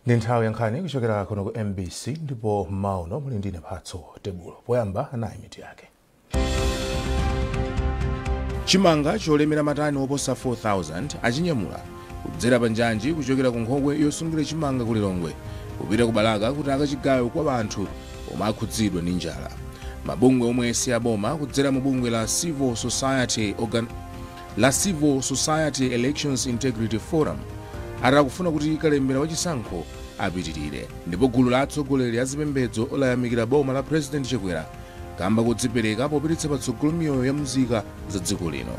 Ndi nthawi yankhani kuchokera kuno ku MBC ndipo mauno muli ndine Phatso Tebulo. Poyamba anayi mitu yake. Chimanga cholemera matani oposa 4,000 achinyamula kudzera panjanji kuchokera ku nkhokwe yosungira chimanga ku Lilongwe kupita ku Balaka kuti akachigawe kwa anthu omwe akhudzidwa ndi njala. Mabungwe omwe si aboma kudzera mu bungwe la Civil Society Elections Integrity Forum arakufuna kuti kalembera wachisankho apitirire, ndipo gulu la atsogoleri a zipembedzo layamikira boma la President Chakwera kamba kudzipereka popititsa patsogolo miyoyo ya muzika za dziko lino.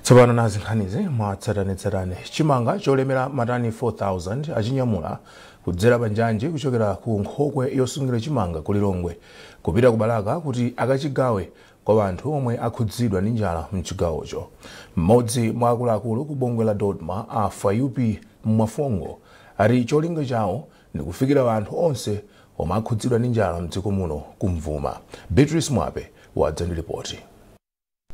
Tsopano nazi nkhanizi mwatsatanetsatane. Chimanga cholemera matani 4,000 achinyamula kudzera panjanji kuchokera ku nkhokwe yosungira chimanga ku Lilongwe kupita ku Balaka kuti akachigawe kwa anthu omwe akhudzidwa ndi njala mchigawocho. Mmodzi mwa akuluakulu ku bungwe la Dodma a Fayupi Mwafongo ati cholinga chawo ndi kufikira anthu onse omwe akhudzidwa ndi njala mdziko muno kumvuma. Beatrice Mwape wadza ndi ripoti.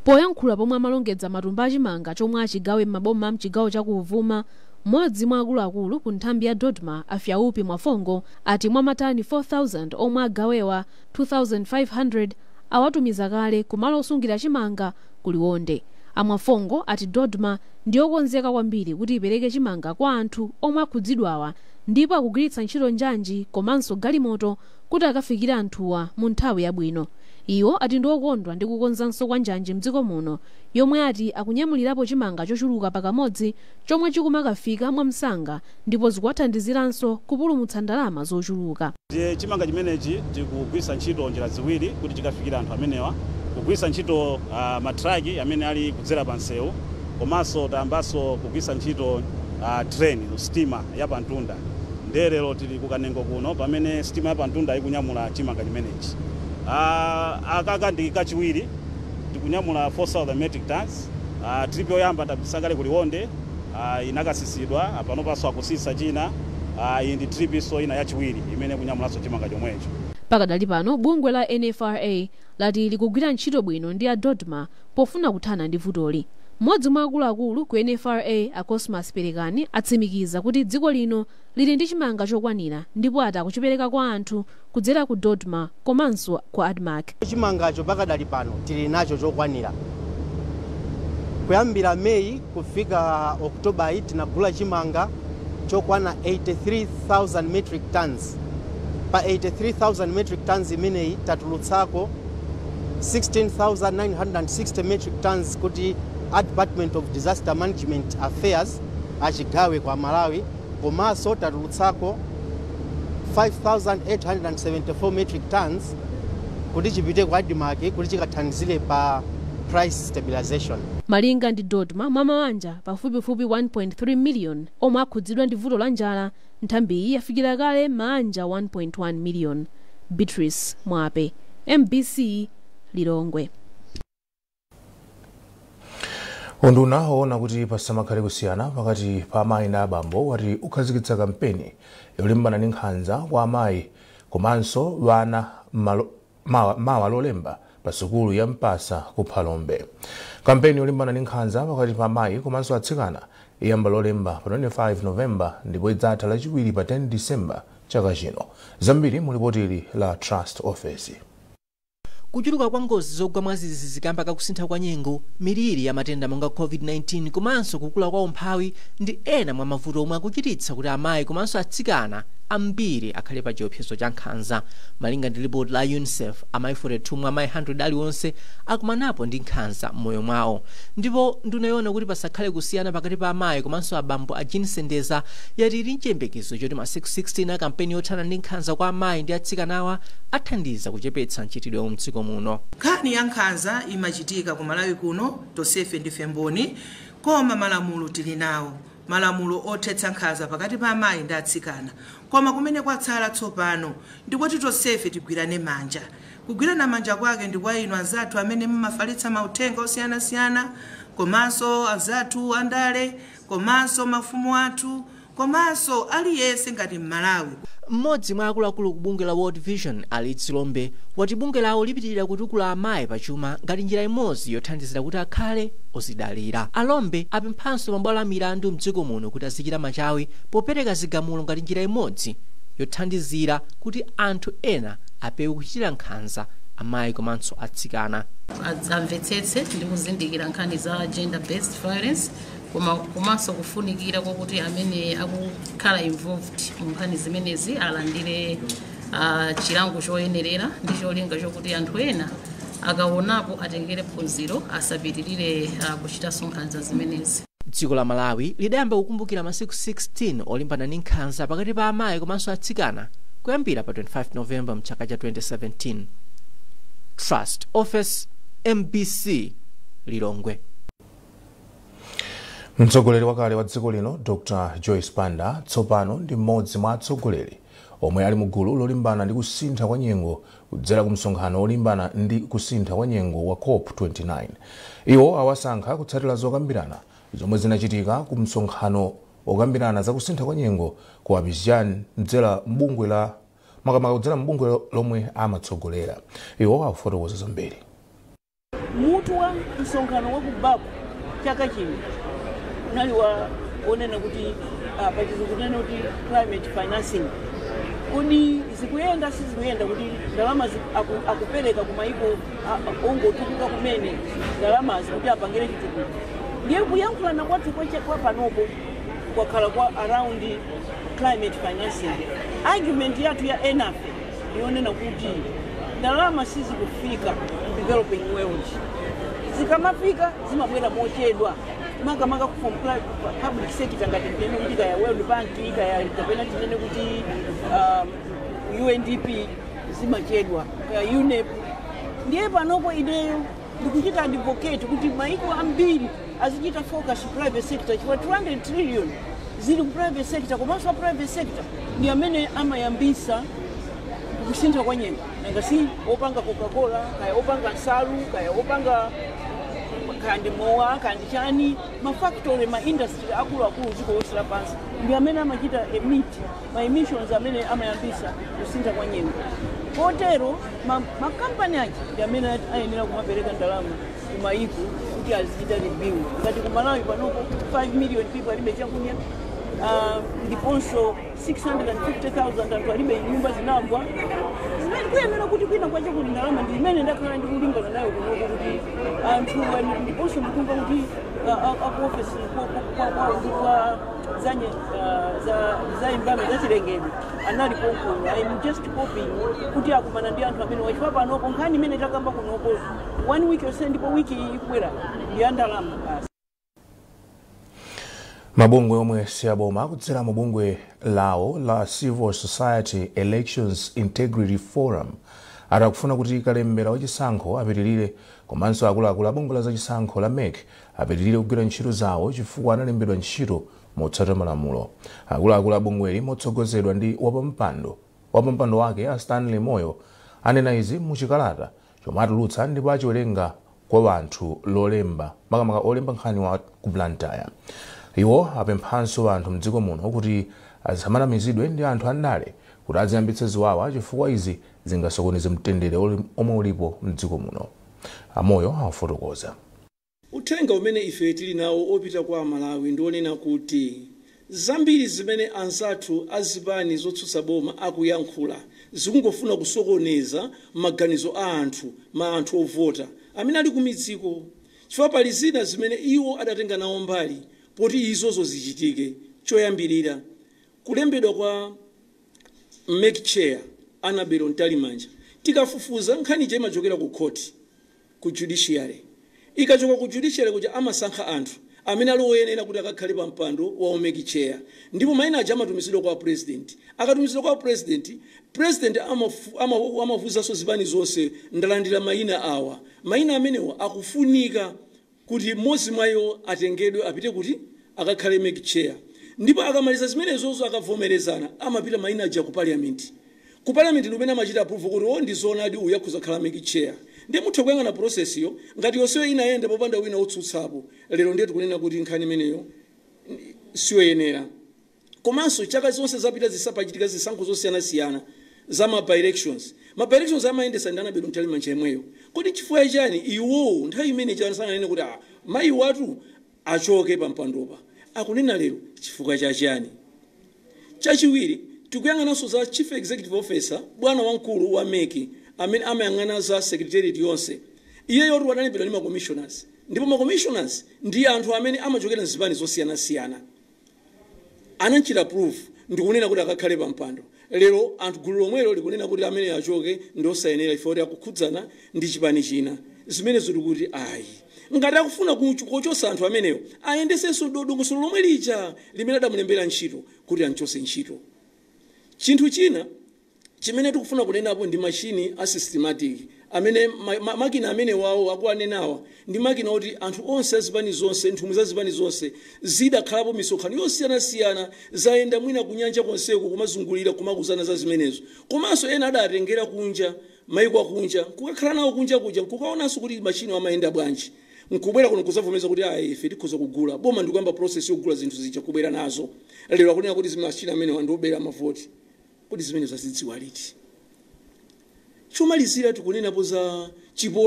Poyankhula pomwe amalongedza matumba achimanga chomwe achigawe m'maboma mchigawo chakuvuma, mmodzi mwa akuluakulu ku nthambi ya Dodma a Fayupi Mwafongo ati mwa matani 4,000 omwe agawewa 2,500 awatumiza kale kumalo osungira chimanga ku Liwonde. Amwafongo ati Dodma ndiyokonzeka kwambiri kuti ipereke chimanga kwa anthu omwe akhudzidwawa ndipo akugwiritsa ntchito njanji komanso galimoto kuti akafikire anthuwa mu nthawi yabwino. Iwo ati ndiokondwa ndi kukonzanso kwa njanji mdziko muno yomwe ati akunyamulirapo chimanga chochuluka pakamodzi chomwe chikumakafika mwamsanga ndipo zikuwathandiziranso kupulumutsa ndalama zochuluka. Chimanga chimenechi tikugwiritsa ntchito njira ziwiri kuti chikafikira anthu amenewa, kugwiritsa ntchito matraki amene ali kudzera pa nsewu, komanso tayambanso kugwiritsa ntchito train stima ya pantunda. Ndelero tili kukanengo kuno pamene stima ya pantunda ikunyamula chimanga chimenechi. Akaka ndi kachiwiri tikunyamula 4,000 metric tons. Trip yoyamba tabisakale ku Liwonde inakasisidwa pano paso akusisa china. Iyi ndi trip iso ina yachiwiri imene kunyamulanso chimanga chomwecho. Pakadali pano bungwe la NFRA lati likugwira ntchito bwino ndi a Dodma pofuna kuthana ndi vutoli. Mmodzi mwa akuluakulu ku NFRA a Cosmas Perekani atsimikiza kuti dziko lino lili ndi chimanga chokwanira ndipo ati akuchipereka kwa anthu kudzera ku Dodma komanso ku ADMAC. Chimangacho pakadali pano tili nacho chokwanira. Kuyambira Mei kufika Oktoba tinagula chimanga chokwana 83,000 metric tons. Pa 83,000 metric tons imeneyi tatulutsako 16,960 metric tons kuti Department of Disaster Management Affairs achigawe kwa Malawi, komanso tatulutsako 5,874 metric tons kuti chipite kwa ADMAC kuti chikathandizire pa price stabilization. Malinga ndi Dodma mwa mabanja pafupifupi 1.3 million omwe akhudzidwa ndi vuto la njala, nthambiyi yafikira kale mabanja 1.1 million. Beatrice Mwape, MBC, Lilongwe. Unduna waona kuti pasamakhale kusiyana pakati pa amayi ndi abambo wati ukhazikitsa kampeni yolimbana ndi nkhanza kwa amayi komanso wana mawa lolemba pa sukulu ya Mpasa ku Phalombe. Kampeni yolimbana ndi nkhanza pakati pa amayi komanso atsikana iyamba lolemba pa 25 Novemba ndipo idzatha lachiwiri pa 10 December chaka chino. Zambiri mu lipoti la Trust Office. Kuchuluka kwa ngozi zogwa mwazizi zikamba kakusintha kwa nyengo, miliri ya matenda monga COVID-19 komanso kukula kwa umphawi ndi ena mwa mavuto omwe akuchititsa kuti amayi komanso atsikana ambiri akhale pa chiopsezo cha nkhanza. Malinga ndi ripoti la UNICEF, amayi 42 mwa amayi 100 aliwonse akumanapo ndi nkhanza m'moyo mwawo. Ndipo nduna yoona kuti pasakhale kusiyana pakati pa amayi komanso abambo a Jean Sendeza yati ili chiyembekezo choti ma 616 a kampeni yothana ndi nkhanza kwa amayi ndi atsikanawa athandiza kuchepetsa mchitidwe mdziko muno. Nkhani ya nkhanza imachitika ku Malawi kuno tonsefe ndife mboni, koma malamulo tili nawo. Malamulo othetsa nkhanza pakati pa amayi ndi atsikana. Koma kumene kwatsala tsopano ndikuti tonsefe tigwirane manja. Kugwirana manja kwake ndi kwa inu anzathu amene mumafalitsa mauthenga osiyanasiyana, komanso anzathu andale, komanso mafumu athu, komanso aliyense ngati Malawi. Mmodzi mwa akuluakulu ku bungwe la World Vision Alitsi Lombe wati bungwe lawo lipitirira kutukula amayi pachuma ngati njira imodzi yothandizira kuti akhale ozidalira. Alombe apemphanso mabwalo a milandu mdziko muno kuti azichita machawi popereka zigamulo ngati njira imodzi yothandizira kuti anthu ena apewe kuchitira nkhanza amayi komanso atsikana. Amvetsetse ndi kuzindikira nkhani za gender based violence komanso kufunikira kwakuti amene akukhala involved mu nkhani zimenezi alandire chilango choyenerera ndi cholinga chokuti anthu ena akaonapo atengere phunziro asapitirire kuchita nkhanza zimenezi. Dziko la Malawi lidayamba kukumbukira masiku 16 olimbana ndi nkhanza pakati pa amayi komanso atsikana kuyambira pa 25 Novemba mchaka cha 2017. Trust Office, MBC, Lilongwe. Mtsogoleri wakale wa dziko lino Dr. Joyce Banda tsopano ndi mmodzi mwa atsogoleri omwe ali mugulu lolimbana ndi kusintha kwa nyengo kudzera ku msonkhano olimbana ndi kusintha kwa nyengo wa COP29. Iwo awasankha kutsatira zokambirana zomwe zinachitika ku msonkhano okambirana za kusintha kwa nyengo ku Abidjan kudzera mbungwe la makamaka kudzera mbungwe lomwe amatsogolera. Iwo akufotokoza zambiri. Mutu wa msonkhano wa kubaku chaka chino unali onena kuti pachizungunene kuti climate financing kodi zikuyenda sizikuyenda kuti ndalama akupereka ku mayiko ongotukuka kumene ndalamazi kuti apangire chitukuko. Ndiye kuyankhulana kwathu kwa panopo kwakhala kwa around climate financing. Argument yathu ya ENAF yonena kuti ndalama sizikufika developing world. Zikamafika zimabwera mochedwa. Makamaka from public sector ngati ndene kuti ya World Bank ya kapena tinene kuti UNDP zimachedwa ya UNEP. Ndiye panopo ideyo ndikuchita advocate kuti maiko ambiri azichita focus private sector chifukwa 200 trillion zili ku private sector komanso private sector ndi amene amayambisa kusintha kwa nyengo. Ngasi opanga Coca-Cola kaya opanga nsalu kaya opanga kandi mowa kandi chani mafactory ma industry akulu ziko lonse lapansi ndi amene amachita ma emissions amene amayambisa kusintha kwa nyengo. Kotero makampani aja ndi amene ayenera kumapereka ndalama ku mayiko kuti azichita review. Ngati ku Malawi panopo 5 million people alibe chakudya ndiponso 650,000 anthu alibe nyumba zinagwa. Zimene kuyenera kuti kwina kwacha kuti ndalama ndi imene ndakhala ndikulingana nayo kunoko kuti anthu ndiponso ndikumva kuti akuofesi kwa zanye za imbame zachilengedwe anali konkuno. I'm just hoping kuti akumana ndi anthu amene wachifukwa panopo nkhani imene takamba kunoko 1 week yonse ndipo wiki ikwera ndi ndalama basi. Mabungwe omwe siaboma kudzera mabungwe lawo la Civil Society Elections Integrity Forum atakufuna kuti kalembera wachisankho apitirire komanso akuluakulu a bungwe la zachisankho la MEC apitirire kugwira ntchito zawo chifukwa analembedwa ntchito motsata malamulo. Akuluakulu a bungweli motsogozedwa ndi wapampando wake a Stanley Moyo anena izi muchikalata chomwe atulutsa ndipo achiwerenga kwa anthu lolemba makamaka olemba nkhani wa ku Blantyre. Iwo apemphanso anthu mdziko muno kuti asamanamizidwe ndi anthu andale kuti aziyambitse ziwawa chifukwa izi zingasokoneze mtendere omwe ulipo mdziko muno. Amoyo afotokoza. Uthenga umene ife tili nawo opita kwa Malawi ndionena kuti zambiri zimene anzathu azipani zotsutsa boma akuyankhula zikungofuna kusokoneza maganizo a anthu ovota amene ali kumidziko. Chifukwa pali zina zimene iwo adatenga nawo mbali poti izozo zichitike. Choyambirira kulembedwa kwa MEC chair Annabel Ntalimanja tikafufuza nkhani je imachokera ku court ku judiciary ikachoka ku judiciary kuti amasankha anthu amene aloyenera kuti akakhale pa mpando wa MEC chair ndipo maina aja amatumizidwa kwa president. Akatumizidwa kwa president amavuzaso zipani zonse ndalandira maina awa. Maina amenewa akufunika kuti mmodzi mwayo atengedwe apite kuti akakhale MEC chair. Ndipo akamaliza zimenezozo akavomerezana amapita maina aja ku parliament. Ku parliament lumene amachita approve kuti ndizona adi uya kuzakhala MEC chair. Ndiye muthe kuyang'ana process yo ngati yonseyo inayenda popanda wina otsutsapo. Lero ndiye tikunena kuti nkhani imeneyo siyo yenera. komanso chaka zonse zapita zisapachitika zisankho zosiyanasiyana za ma-by-elections. Ma-by-elections amayendesa ndi anabedwa mtalimanja yemweyo. Kodi chifukwa chani iwo nthawi imene chasananene kuti mayi watu achoke pampandopa? Akunena lero chifukwa chachani? Chachiwiri, tikuyang'ananso za Chief Executive Officer, bwana wamkulu wa MEC, amene amayang'ana za secretariat yonse. Iyeyo oti wadanipedwa ndi ma-commissioners. Ndipo ma-commissioners ndi anthu amene amachokera nzipani zosiyanasiyana. Anachita proof ndikunena kuti akakhale pampando. Lero anthu gulu lomwelo likunena kuti amene achoke ndi osayenera ifoti akukhudzana ndi chipani china. Zimene zili kuti ayi. Ngati akufuna kuchosa anthu amenewo, ayendesenso dongosolo lomwe lija limene adamulembera ntchito kuti anchose ntchito. Chinthu china chimene tikufuna kunenapo ndi machine asystematic amene makina amene wawo akuanenawa ndi makina oti anthu onse azipani zonse nthumwi za zipani zonse zidakhalapo misonkhano yosiyanasiyana zayenda mwina kunyanja konseko kumazungulira kumakuzana za zimenezo. Komanso ena adatengera kunja maiko akunja kukakhala nawo kunja kuja kukaonanso kuti machine amayenda bwanji. Nkubwera kuno kuzavomeza kuti ife tikhoza kugula boma ndikuyamba process yogula zinthu zija kubwera nazo. Lero akunena kuti machine amene wandobera mavoti. Kodi zimene zazidziwa liti? Chomalizira tikunena za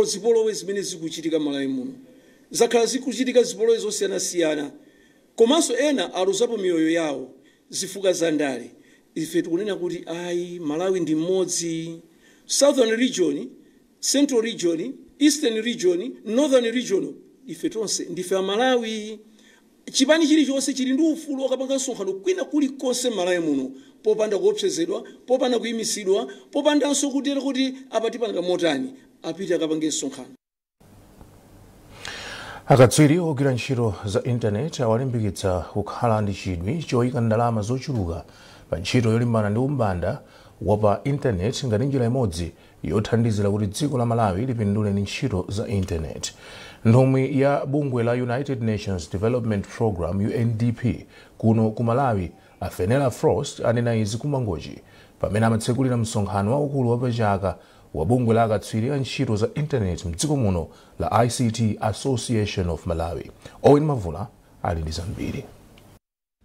zipolowe zimene zikuchitika Malawi muno. Zakhala zikuchitika zipolowe zosiyanasiyana. Komanso ena aluzapo miyoyo yawo zifuka za ndale. Ife tikunena kuti ayi Malawi ndi mmodzi. Southern region, Central region, Eastern region, Northern region, ife tonse ndife Malawi. Chipani chilichonse chili ndi ufulu wakapanga nsonkhano kwina kulikonse Malawi muno popanda kuopsezedwa, popanda kuyimisidwa, popandanso kutera kuti apatipanga motani apite akapange nsonkhano. Akatswiri ogwira ntchito za internet awalimbikitsa kukhala ndi chidwi choyika ndalama zochuluka pa ntchito yolimbana ndi umbanda wa pa internet ngati njira imodzi yothandizira kuti dziko la Malawi lipindule ndi ntchito za internet. Nthumwi ya bungwe la United Nations Development Program UNDP kuno ku Malawi Afenela Frost anena izi kumangochi pamene amatsekulira msonkhano waukulu wapachaka wa bungwe la akatswiri a ntchito za internet mdziko muno la ICT Association of Malawi. Owen Mavula ali ndi zambiri.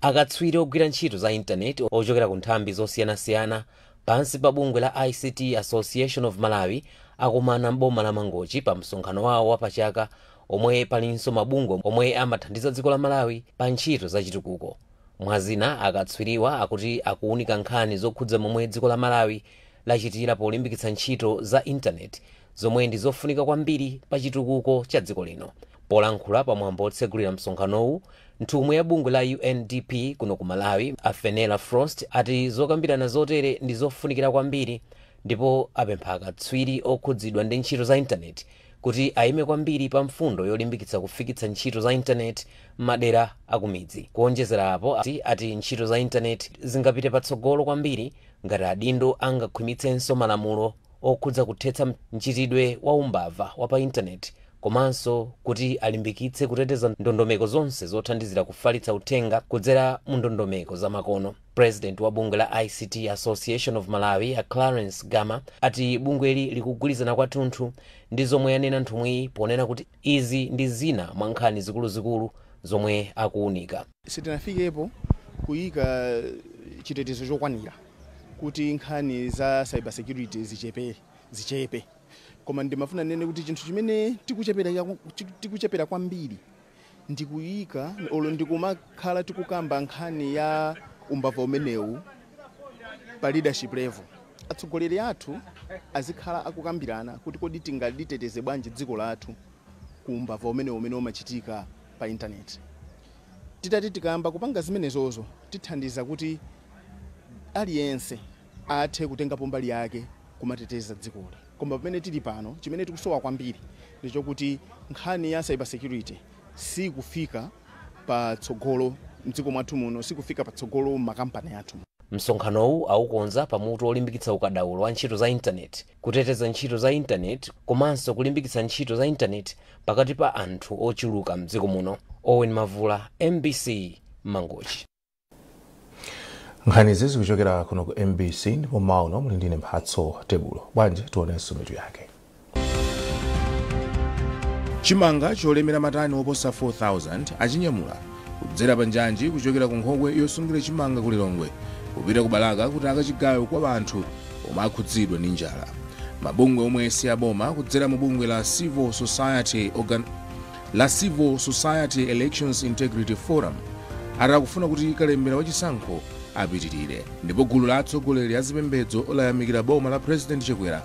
Akatswiri ogwira ntchito za internet ochokera ku nthambi zosiyanasiyana pansi pa bungwe la ICT Association of Malawi akumana mboma la Mangochi pa msonkhano wawo wapachaka omwe palinso mabungwe omwe amathandiza dziko la Malawi pa ntchito za chitukuko. Mwazina akatswiriwa akuti akuunika nkhani zokhudza momwe dziko la Malawi lachitira polimbikitsa ntchito za internet zomwe ndi zofunika kwambiri pa chitukuko cha dziko lino. Polankhula pamwambo otsegulira msonkhanowu, nthumwi ya bungwe la UNDP kuno ku Malawi Afenela Frost ati zokambirana zotere ndi zofunikira kwambiri ndipo apempha akatswiri okhudzidwa ndi ntchito za internet kuti ayime kwambiri pa mfundo yolimbikitsa kufikitsa ntchito za internet madera akumidzi. Kuonjezera apo ati ntchito za internet zingapite patsogolo kwambiri ngati adindo angakhwimitsenso malamulo okhudza kuthetsa mchitidwe wa umbava wa pa internet komanso kuti alimbikitse kuteteza ndondomeko zonse zothandizira kufalitsa uthenga kudzera mu ndondomeko za makono. President wa bungwe la ICT Association of Malawi Clarence Gama ati bungweli likugwirizana kwathunthu ndi zomwe yanena nthumwi ponena kuti izi ndi zina mwa nkhani zikuluzikulu zomwe akuunika. Sitinafikepo kuyika chitetezo chokwanira kuti nkhani za cyber security zichepe. Koma ndimafuna nene kuti chinthu chimene tikuchepera kwambiri ndikuyika olo ndikumakhala tikukamba nkhani ya umbava umenewu pa leadership level. Atsogoleri athu azikhala akukambirana kuti kodi tingaliteteze bwanji dziko lathu ku umbava umene umachitika pa internet. Titati tikamba kupanga zimenezozo tithandiza kuti aliyense athe kutengapo mbali yake kumateteza dzikoli. Koma pamene tili pano chimene tikusowa kwambiri ndicho kuti nkhani ya cyber security si kufika pa tsogolo mdziko mwathu muno, si kufika pa tsogolo makampani athu. Msonkhanowu aukonza pamutu olimbikitsa ukadaulo wa ntchito za internet, kuteteza ntchito za internet komanso kulimbikitsa ntchito za internet pakati pa anthu ochuluka mdziko muno. Owen Mavula, MBC, Mangochi. Nkhani zizi kuchokera kuno ku MBC ndipo mauno muli ndine Mphatso Tebulo. Bwanji tuonenso mitu yake. Chimanga cholemera matani oposa 4,000 achinyamula kudzera pa njanji kuchokera ku nkhokwe yosungira chimanga ku Lilongwe kupita ku Balaka kuti akachigawe kwa anthu omwe akhudzidwa ndi njala. Mabungwe omwe si aboma kudzera mu bungwe la Civil Society Elections Integrity Forum akufuna kuti kalembera wachisankho apitirire, ndipo gulu la atsogoleri a zipembedzo layamikira boma la President Chakwera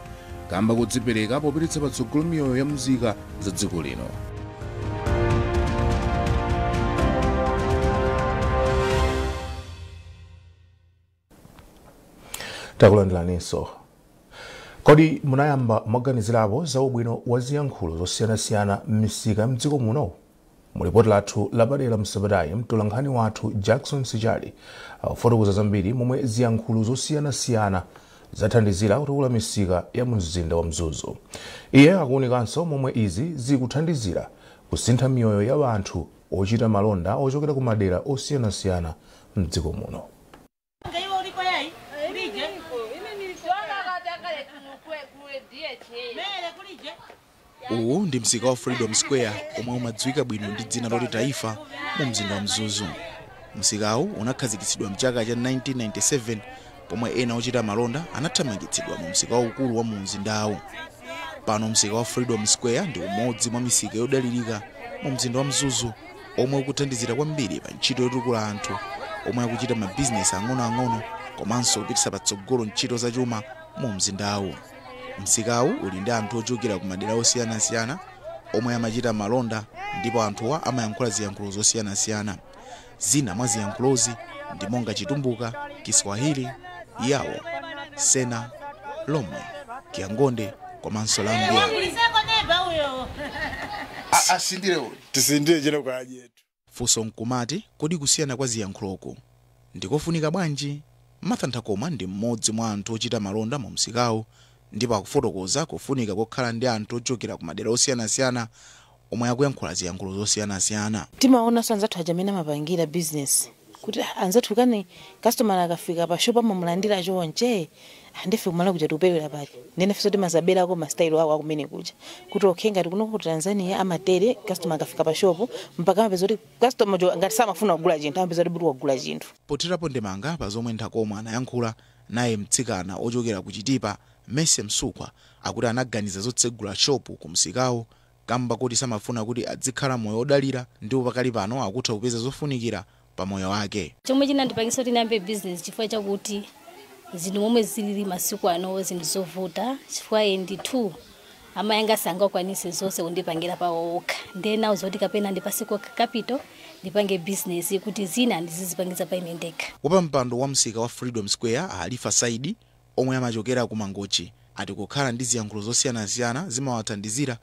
kamba kudzipereka popititsa patsogolo miyoyo ya muzika za dziko lino. Takulandilaninso. Kodi munayamba mwaganizirapo za ubwino wa ziyankhulo zosiyanasiyana m'misika mdziko muno? Mulipoti lathu lapadera msabatayi mtolankhani wathu Jackson Sijali akufotokoza zambiri momwe ziyankhulo zosiyanasiyana zathandizira kutukula misika ya mzinda wa Mzuzu. Iye akuonikanso momwe izi zikuthandizira kusintha miyoyo ya anthu ochita malonda ochokera ku madera osiyanasiyana mdziko muno. Uwu ndi msika wa Freedom Square omwe umadziwika bwino ndi dzina loti Taifa mu mzinda wa Mzuzu. Msikawu unakhazikitsidwa mchaka cha 1997 pomwe ena ochita malonda anathamangitsidwa mu msika waukulu wa mu mzindawu. Pano msika wa Freedom Square ndi umodzi mwa misika yodalirika mu mzinda wa Mzuzu omwe ukuthandizira kwambiri pa ntchito yotukula anthu omwe akuchita mabizinesi ang'onoang'ono komanso kupititsa patsogolo ntchito zachuma mu mzindawu. Msikawu uli ndi anthu ochokera ku madera osiyanasiyana omwe amachita malonda, ndipo anthuwa amayankhula ziyankhulo zosiyanasiyana. Zina mwa ziyankhulozi ndi monga Chitumbuka, Kiswahili, Yawo, Sena, Lomwe, Kiangonde komanso Lambia. Tisindire chino kwa ajetu. Funso nkumati kodi kusiyana kwa ziyankhuloko ndikofunika bwanji? Martha Ntakoma ndi mmodzi mwa anthu ochita malonda mu msikawu, ndipo akufotokoza kufunika kokhala ndi anthu ochokera ku madera osiyanasiyana omwe akuyankhula ziyankhulo zosiyanasiyana. Timaona anzathu ajamene amapangira business kuti anzathu kani customer akafika pa shop amamulandira chonche andife kumala kuja tupelera pali ndene fiso timazabera ko ma style awo akumene kuja kuti okhenga tikuno ku Tanzania amatere customer akafika pa shop mpaka mapeza kuti customer jo ngati samafuna kugula chinthu amapeza kuti buru kugula chinthu. Potirapo ndemanga pa zomwe Ntakoma anayankhula naye mtsikana ochokera ku Chitipa Mese Msukwa akuti anaganiza zotsegula shop ku msikawo kamba kuti samafuna kuti adzikhala moyo odalira, ndipo pakali pano akutha kupeza zofunikira pa moyo wake. Chomwe chinandipangisa kuti ndiyambe business chifukwa chakuti zinthu momwe zilili masiku ano zinthu zovuta, chifukwa ndi amayanga sangakwanise zonse kundipangira pawo okha. Ndiye nawo zoti kapena ndipaseko capital ndipange business kuti zina ndizizipangiza pa ine ndekha. Wapampando wa msika wa Freedom Square Alifa Saidi omwe amachokera ku Mangochi ati kukhala ndi ziyankhulo zosiyanasiyana zimawathandizira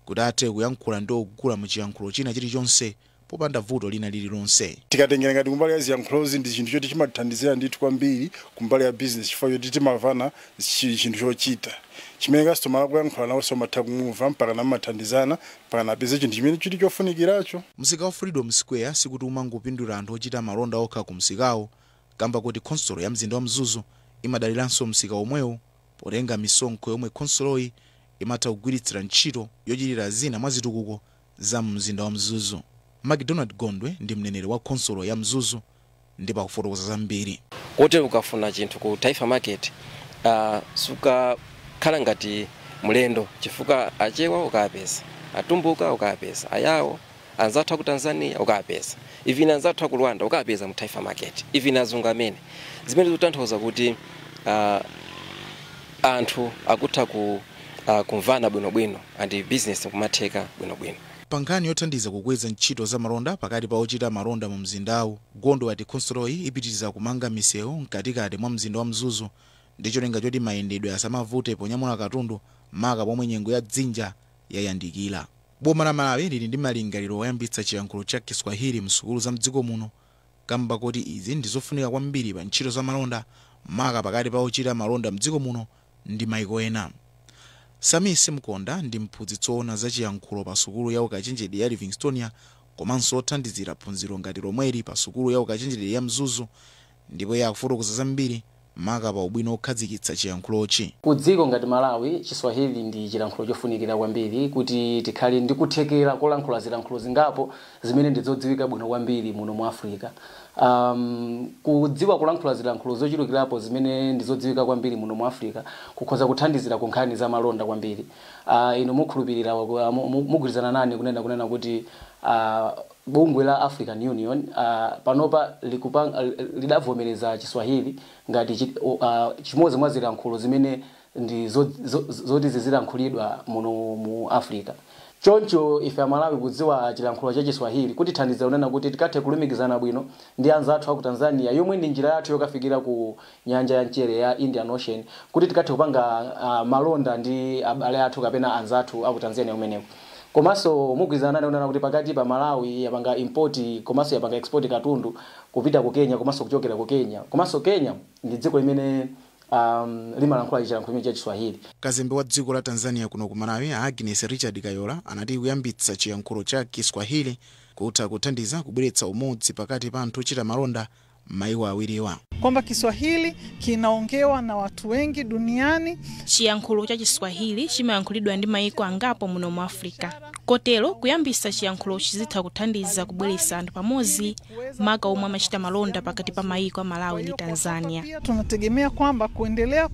kuti athe kuyankhula ndi ogula mu chiyankhulo china chilichonse popanda vuto lina lililonse. Tikatengera ngati kumbali ya ziyankhulozi ndi chinthu choti chimathandizira ndithu kwambiri kumbali ya business chifukwa choti timavana chinthu chochita chimene customer akuyankhula nawo somatha kumuva mpaka namathandizana mpaka napeze chinthu chimene chiti chofunikiracho. Msika wa Freedom Square sikuti umangopindula anthu ochita malonda okha ku msikawo, kamba kuti konsolo ya mzinda wa Mzuzu imadaliranso msika omwewo potenga misonkho yomwe konsoloyi imatha kugwiritsira ntchito yochitira zina mwa zitukuko za mzinda wa Mzuzu. McDonald Gondwe ndi mneneri wa konsolo ya Mzuzu ndipo akufotokoza zambiri. Kote ukafuna chinthu ku Taifa Market suka khala ngati mulendo chifukwa achewa ukapeza, atumbuka ukapeza, ayawo anzathu ku Tanzania ukapeza, even anzathu ku Rwanda ukapeza mu Taifa Market, even azungu amene zimene zitanthauza kuti anthu akutha kumvana bwinobwino and business kumatheka bwinobwino. Pankhani yothandiza kukweza ntchito za malonda pakati pa ochita malonda mu mzindawu, Gondwe ati konsoloyi ipitiriza kumanga misewu mkatikati mwa mzinda wa Mzuzu ndi cholinga choti mayendedwe asamavute ponyamula katundu maka pomwe nyengo ya dzinja yayandikira. Boma la Malawi lili ndi malingaliro oyambitsa chiyankhulo cha Kiswahili msukulu za mdziko muno, kamba kuti izi ndi zofunika kwambiri pa ntchito za malonda maka pakati pa ochita malonda mdziko muno ndi maiko ena. Sami Simkonda ndi mphunzitsi woona za chiyankhulo pa sukulu ya ukachenjede ya Livingstonia komanso othandizira phunziro ngati lomweli pa sukulu ya ukachenjede ya Mzuzu, ndipo iye akufotokoza zambiri maka pa ubwino okhazikitsa chiyankhulochi. Ku dziko ngati Malawi Chiswahili ndi chilankhulo chofunikira kwambiri kuti tikhale ndi kuthekera kolankhula zilankhulo zingapo zimene ndizodziwika bwino kwambiri muno mu Africa. Kudziwa kulankhula zilankhulo zochulukirapo zimene ndizodziwika kwambiri muno mu Africa kukhoza kuthandizira ku nkhani za malonda kwambiri. Ino mukhulupirira mugwirizana nani kunena kuti bungwe la African Union panopa lidavomereza Chiswahili ngati chimodzi mwa zilankhulo zimene ndi zoti zizilankhulidwa muno mu Africa. Choncho ife Malawi kudziwa chilankhulo cha Chiswahili kuti thandiza kunena kuti tikathe kulumikizana bwino ndi anzathu aku Tanzania yomwe ndi njira yathu yokafikira ku nyanja ya mchere ya Indian Ocean kuti tikathe kupanga malonda ndi abale athu kapena anzathu aku Tanzania umeneko. Komanso mugwirizana kunena kuti pakati pa Malawi yapanga import komanso yapanga export katundu kupita ku Kenya komanso kuchokera ku Kenya. Komanso Kenya ndi dziko limene limalankhula chilankhulo cha Chiswahili. Kazembe wa dziko la Tanzania kuno ku Malawi Agnes Richard Kayola anati kuyambitsa chiyankhulo cha Kiswahili kutha kuthandiza kubweretsa umodzi pakati pa anthu ochita malonda maiko awiriwa. Kwamba Kiswahili kinaongewa na watu wengi duniani. Chiyankhulo cha Kiswahili chimayankhulidwa ndi maiko angapo muno mu Africa. Kotero kuyambisa chiyankhulo chizitha kuthandiza kubweretsa anthu pamodzi maka omwe amachita malonda pakati pa maiko a Malawi ndi Tanzania. Tunategemea kwamba kuendelea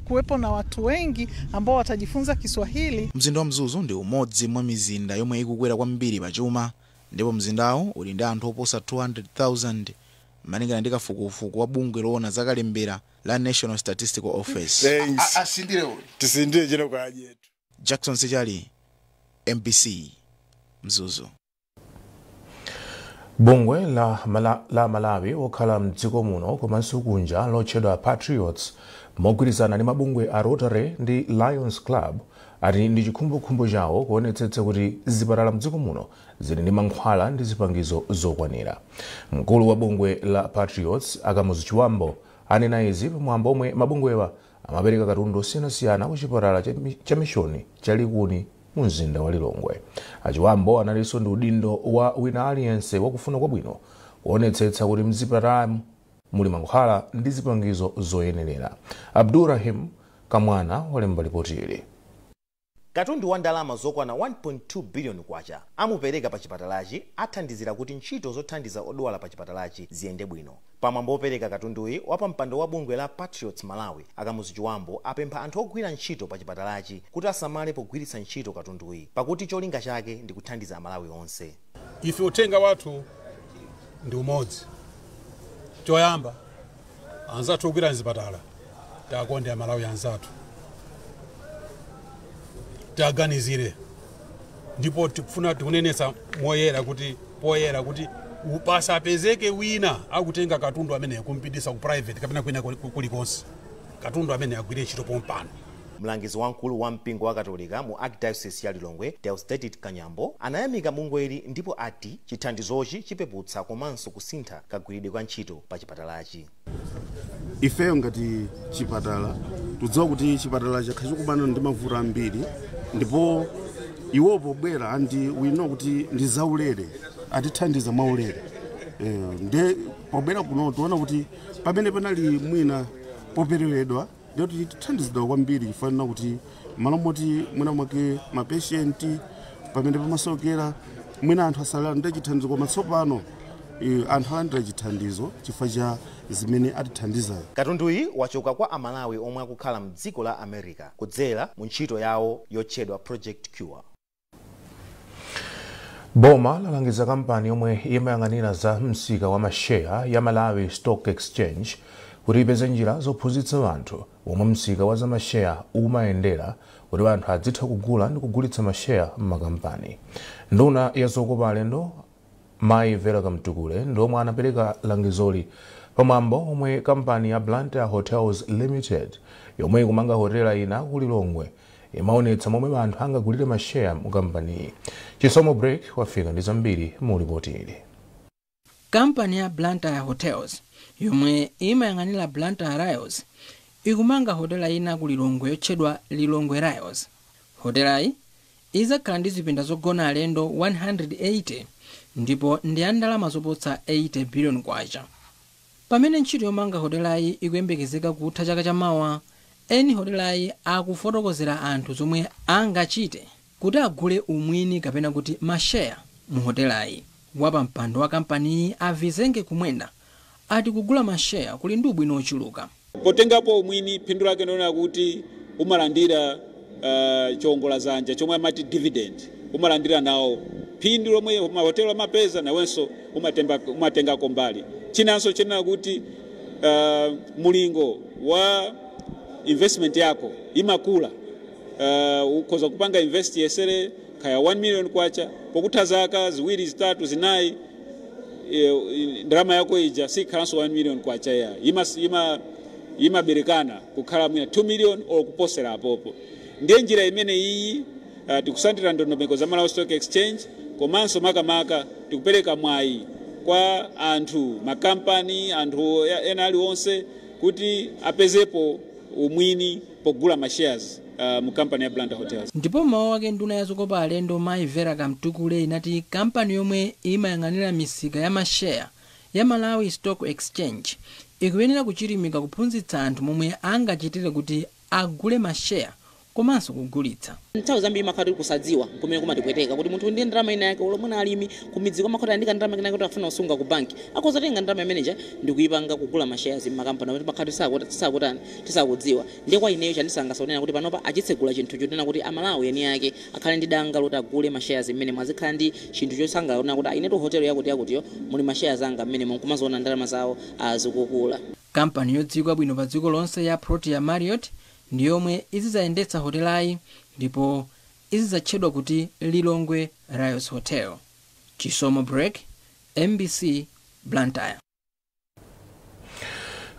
kuwepo na watu wengi ambao watajifunza Kiswahili. Mzinda wa Mzuzu ndi umodzi mwa mizinda yomwe ikukwera kwambiri pachuma, ndipo mzindawo uli ndi anthu oposa 200,000 malingana ndi kafukufuku wa bungwe loona zakalembera la National Statistical Office. Tisindire chino kwa ajetu. Jackson Sechali, MBC, Mzuzu. Bungwe la Malawi okhala mdziko muno komanso kunja lotchedwa Patriots mogwirizana ndi mabungwe a Rotary ndi Lions Club ati ndi chikhumbokhumbo chawo kuonetsetsa kuti zipatala mdziko muno zili ndi mankhwala ndi zipangizo zokwanira. Mkulu wa bungwe la Patriots Akamuzu Chiwambo anena izi pamwambo omwe mabungwewa amapereka katundu osiyanasiyana ku chipatala cha mishoni cha Likuni mu mzinda wa Lilongwe. Achiwambo analinso ndi udindo wa wina aliyense wakufuna kwabwino kuonetsetsa kuti mzipatala muli mankhwala ndi zipangizo zoyenerera. Abdurrahim Kamwana walemba ripoti ili. Katundu wa ndalama zokwana 1.2 billion kwacha amupereka pa chipatalachi athandizira kuti ntchito zothandiza odwala pa chipatalachi ziyende bwino. Pamwambo opereka katunduyi wapa mpando wa bungwe la Patriots Malawi Akamuzu Chiwambo apempha anthu ogwira ntchito pa chipatalachi kuti asamale pogwiritsa ntchito katunduyi pakuti cholinga chake ndi kuthandiza Malawi onse. Ife utenga wathu ndi umodzi. Choyamba anzathu ogwira mzipatala takonde Malawi anzathu. Taganizire ndipo tikufuna tikunenesa moyera kuti poyera kuti upasa apezeke wina akutenga katundu amene kumpidisa ku private kapena kwina kulikonse katundu amene agwire ntchito pompano. Mlangizi wankulu wa mpingo wa Katolika mu Archdiocese ya Lilongwe Deusdedit Kanyambo anayamika bungweli ndipo ati chithandizochi chipeputsa komanso kusintha kagwiridwe kwa ntchito pa chipatalachi. Ifeyo ngati chipatala tudziwa kuti chipatala chakhachi kubana ndi mavuto ambiri ndipo iwopo bwera andi wino kuti ndi zaulere atithandiza mwaulere. Nde pobwera kuno tuona kuti pamene panali mwina popereredwa ndio tithandizidwa kwambiri chifukwa kuti malomoti mwina mwake mapatienti pamene pamasokera mwina anthu asalala ndi chithandizo koma tsopano anthu alandira chithandizo chifukwa cha zimene atithandiza. Katunduyi wachoka kwa Amalawi omwe akukhala mdziko la America kudzera mu ntchito yawo yotchedwa Project Cure. Boma lalangiza kampani yomwe imayang'anira za msika wa masheya ya Malawi Stock Exchange kuti ipeze njira zophunzitsa anthu omwe msika wa za masheya umayendera kuti anthu adzitha kugula ndi kugulitsa masheya m'makampani. Nduna ya zokopa alendo Mai Vera Kamtukule ndomwe anapereka langizoli pamwambo omwe kampani ya Blantyre Hotels Limited yomwe ikumanga hotela ina ku Lilongwe imaonetsa momwe anthu angagulire masheya mu kampani. Chisomo Break wafika ndi zambiri mu ripoti ili. Kampani ya Blantyre Hotels yomwe imayang'anira Blantyre Riles ikumanga hotela ina ku Lilongwe yotchedwa Lilongwe Riles. Hotelayi izakhala ndi zipinda zogona alendo 180 ndipo ndi ndalama zoposa 80 billion kwacha. pamene ntchito yomanga hotelayi ikuyembekezeka kutha chaka chamawa. eni hotelayi akufotokozera anthu zomwe angachite kuti agule umwini kapena kuti masheya mu hotelayi. Wapampando wa kampaniyi Avizenge Kumwenda ati kugula masheya kuli ndi ubwino ochuluka. Potengapo umwini phindu lake ndona kuti umalandira chongola zanja chomwe amati dividend, umalandira nawo phindu lomwe mahotelo amapeza nawenso umatengako mbali. Chinanso chenera kuti mulingo wa investment yako imakula. Ukhoza kupanga invest yesere kaya 1 million kwacha pokutha zaka ziwiri zitatu zinayi ndrama yako ija sikhalanso 1 million kwacha ya imaberekana kukhala mwina 2 million or kuposera apopo. Ndiye njira imene iyi tikusandira ndondomeko za Malawi Stock Exchange komanso makamaka tikupereka mwayi kwa anthu makampani anthu ena aliwonse kuti apezepo umwini pogula mashares mu kampani ya Blantyre Hotels. Ndipo mawu ake nduna ya zokopa alendo Mai Vera Kamtukule inati kampani yomwe imayang'anira misika ya masheya ya Malawi Stock Exchange ikuyenera kuchirimika kuphunzitsa anthu momwe angachitire kuti agule masheya komanso kugulitsa. Nthawi zambiri makhati kusadziwa kumene kumatipweteka kuti munthu ndi ndalama ina yake ulomwe alimi kumidzi kwa makhoti andika ndalama ina yake kuti afuna kusunga ku banki akhoza tenga ndalama manager ndi kuyipanga kugula mashares m'makampani kuti makhati tisakudziwa. Ndiye kwa ineyo chandisangasaonera kuti panopa achitsegula chinthu chonena kuti amalawi eni yake akhale ndi danga loti agule mashares mmene mwazikhala ndi chinthu chosangalatsa kuti inetu hotel yakutiyo muli mashares anga mmene mukumaziona ndalama zawo azikukula. Kampani yodziwika bwino pa dziko lonse ya Protea Marriott ndi yomwe izizayendetsa hotelayi ndipo izizatchedwa kuti Lilongwe Rayos Hotel. Chisomo Break, MBC, Blantyre.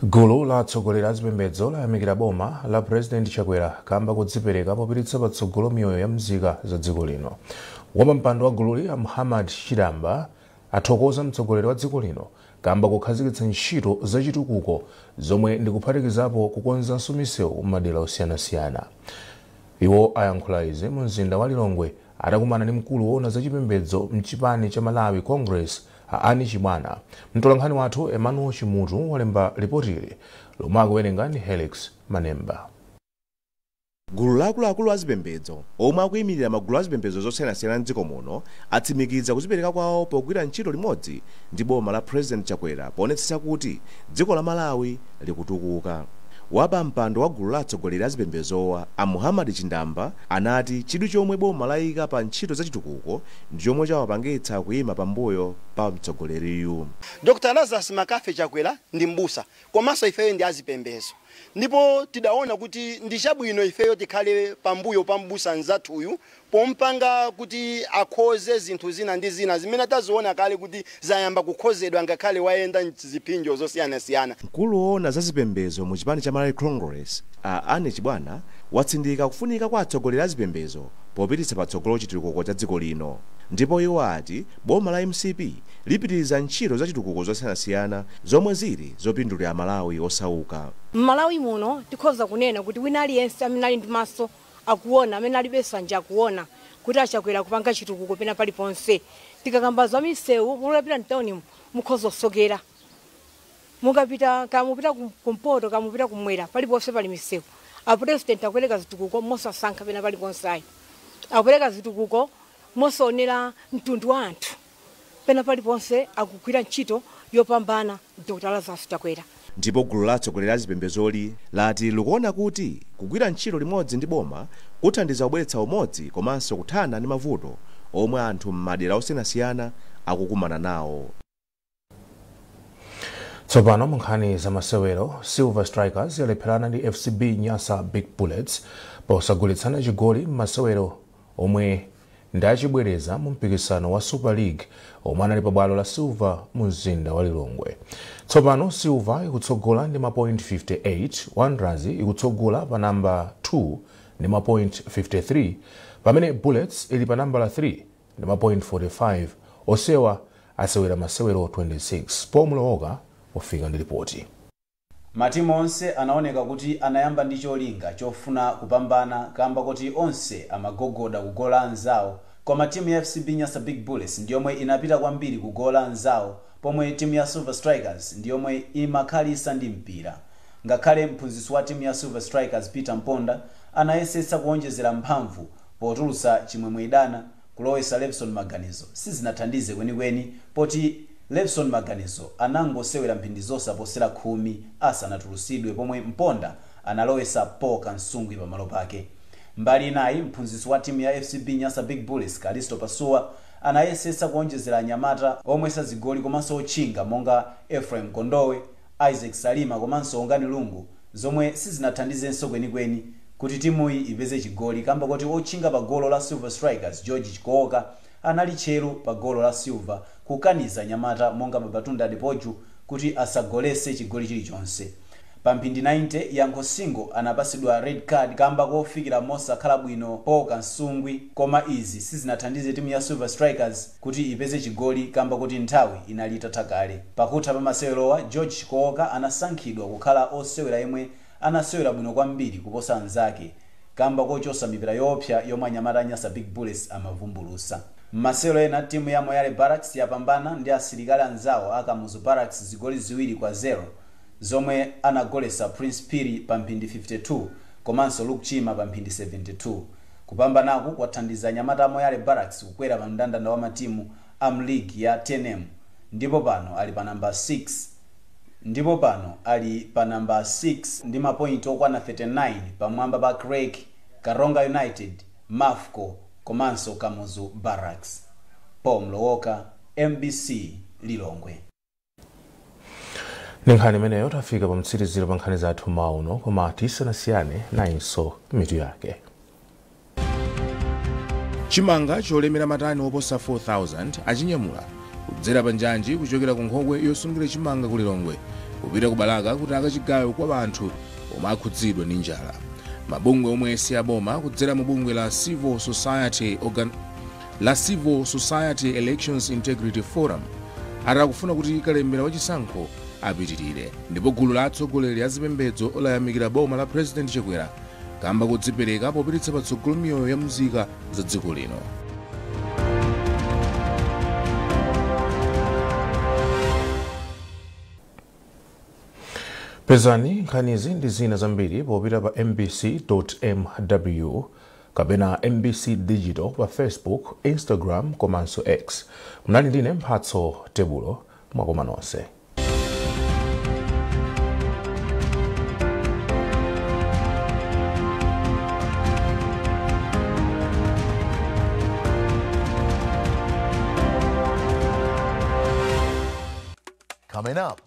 Gulu la atsogoleri a zipembedzo layamikira boma la President Chakwera kamba kudzipereka popititsa patsogolo miyoyo ya mzika za dziko lino. Wapampando wa gululi Muhammad Chidamba athokoza mtsogoleri wa dziko lino kamba kukhazikitsa ntchito zachitukuko zomwe ndikuphatikizapo kukonzanso misewu m'madera osiyanasiyana. Iwo ayankhula izi mu mzinda wa Lilongwe atakumana ndi mkulu woona zachipembedzo mchipani cha Malawi Congress Ani Chibwana. Mtolankhani wathu Emmanuel Chimutu walemba ripotili lomwe akuwerenga ndi Helix Manemba. Gulu lakulu azipembedzo omwe akuyimirira magulu azipembedzo zosiyanasiyana m'dziko muno atsimikiza kudzipereka kwawo pogwira ntchito limodzi ndi boma la President Chakwera poonetsetsa kuti dziko la Malawi likutukuka. Wapampando wa gulu la atsogoleri azipembedzowa Muhammad Chidamba anati chidwi chomwe boma layika pa ntchito zachitukuko ndi chomwe chawapangitsa kuyima pambuyo pa mtsogoleriyu. Dr. Lazarus Makafe Chakwera ndi mbusa komanso ifeyo ndi azipembedzo. Ndipo tidaona kuti ndi chabwino ifeyo tikhale pambuyo pa mbusa nzathuyu pompanga kuti akhoze zinthu zina ndi zina zimene taziona kale kuti zayamba kukhozedwa ngakhale wayenda zipinjo zosiyanasiyana. Mkulu woona zazipembedzo mu chipani cha Malawi Congress Ani Chibwana watsindika kufunika kwa atsogoleri azipembedzo popititsa patsogolo chitukuko cha dziko lino. Ndipo iwo ati boma la MCP lipitiriza ntchito zachitukuko zosiyanasiyana zomwe zili zopindulira Malawi osauka. Malawi muno tikhoza kunena kuti wina aliyense amene ali ndi maso akuona amene alibe sanja akuona kuti Achakwera kupanga chitukuko pena paliponse. Tikakamba za misewu mulapita mtauni mukhoza kusokera. Mukapita kamupita kumpoto kamupita kumwera paliponse pali misewu. A president akupereka zitukuko mosasankha pena paliponse ayi. Akupereka zitukuko mosaonera mtundu wa anthu. Pena paliponse akugwira ntchito yopambana Dr. Lazarus Chakwera. Ndipo gulu la atsogoleri azipembedzoli lati likuona kuti kugwira ntchito limodzi ndi boma kuthandiza kubweretsa umodzi komanso kuthana ndi mavuto omwe anthu m'madera osiyanasiyana akukumana nawo. Tsopano munkhani za masewero, Silver Strikers yalepherana ndi FCB Nyasa Big Bullets posagulitsana chigoli m'masewero omwe ndachibwereza mu mpikisano wa Super League omwe anali pa bwalo la Silver mu mzinda wa Lilongwe. Tsopano Silver ikutsogola ndi mapoint 58, Wanderers ikutsogola pa namba 2 ndi mapoint 53, pamene Bullets ili pa namba 3 ndi mapoint 45. Osewa asewera masewero 26. Pomulooka wafika ndi ripoti. Matimu onse anaoneka kuti anayamba ndi cholinga chofuna kupambana kamba kuti onse amagogoda kugola anzawo koma timu ya FCB Nyasa Big Bullets ndiyomwe inapita kwambiri kugola anzawo, pomwe timu ya Silver Strikers ndiyomwe imakhalisa ndi mpira. Ngakhale mphunzitsi wa timu ya Silver Strikers Peter Mponda anayesetsa kuonjezera mphamvu potulutsa chimwemwe idana kulowesa Levson Maganizo, sizinathandize kwenikweni poti Levson Maganizo anangosewera mphindi zosaposera 10 asanatulusidwe, pomwe Mponda analowesa Paul Kansungwi pamalo pake. Mbali inayi mphunzitsi wa timu ya FCB Nyasa Big Bullets Kalisto Pasua anayesetsa kuonjezera anyamata omwesa zigoli komanso otchinga monga Ephraim Kondowe, Isaac Salima komanso Ongani Lungu, zomwe sizinathandizenso kwenikweni kuti timu iyi ipeze chigoli, kamba kuti otchinga pa golo la Silver Strikers George Chikooka anali tcheru pa golo la Silver kukaniza nyamata monga Babatunda Adepoju kuti asagolese chigoli chilichonse. Pa mphindi 90 Yankho Singo anapasidwa red card kamba kofikira mosakhala bwino Paul Kansungwi, koma izi sizinathandize timu ya Silver Strikers kuti ipeze chigoli kamba kuti nthawi inali itatha kale. Pakutha pa masewerowa George Chikooka anasankhidwa kukhala osewera yemwe anasewera bwino kwambiri kuposa anzake kamba kochosa mipira yoopsa yomwe anyamata Nyasa Big Bullets amavumbulusa. Masewero ena timu ya Moyale Barracks yapambana ndi asilikali anzawo Akamuzu Barracks zigoli 2-0 zomwe anagolesa Prince Phiri pa mphindi 52 komanso Luke Chima pa mphindi 72. Kupambanaku kwathandiza anyamata Moyale Barracks kukwera pa mndandanda wa matimu league ya TNM, ndipo pano ali pa namba 6 ndi mapointi okwana 39 pamwamba pa Craig, Karonga United, Mafco komanso Kamuzu Barracks. Paul Mlowoka, MBC Lilongwe. Ninkhani meneyo tafika pa mtsiriziro pa nkhani zathu mauno, koma tisanasiyane nayinso mitu yake. Chimanga cholemera matani oposa 4,000 achinyamula kudzera pa njanji kuchokera ku nkhokwe yosungira chimanga ku Lilongwe kupita ku Balaka kuti akachigawe kwa anthu omwe akhudzidwa ndi njala. Mabungwe omwe siyaboma kudzera mu bungwe la Civil Society Elections Integrity Forum akufuna kuti kalembera wachisankho apitirire, ndipo gulu la atsogoleri azipembedzo olayamikira boma la President Chakwera kamba kudzipereka popititsa patsogolo miyoyo ya muzika za dziko lino. Pezani nkhanizi ndi zina zambiri popita pa mbc.mw kapena MBC Digital pa Facebook, Instagram komanso X. Munali ndine Mphatso Tebulo, mwakoma nonse. Coming up.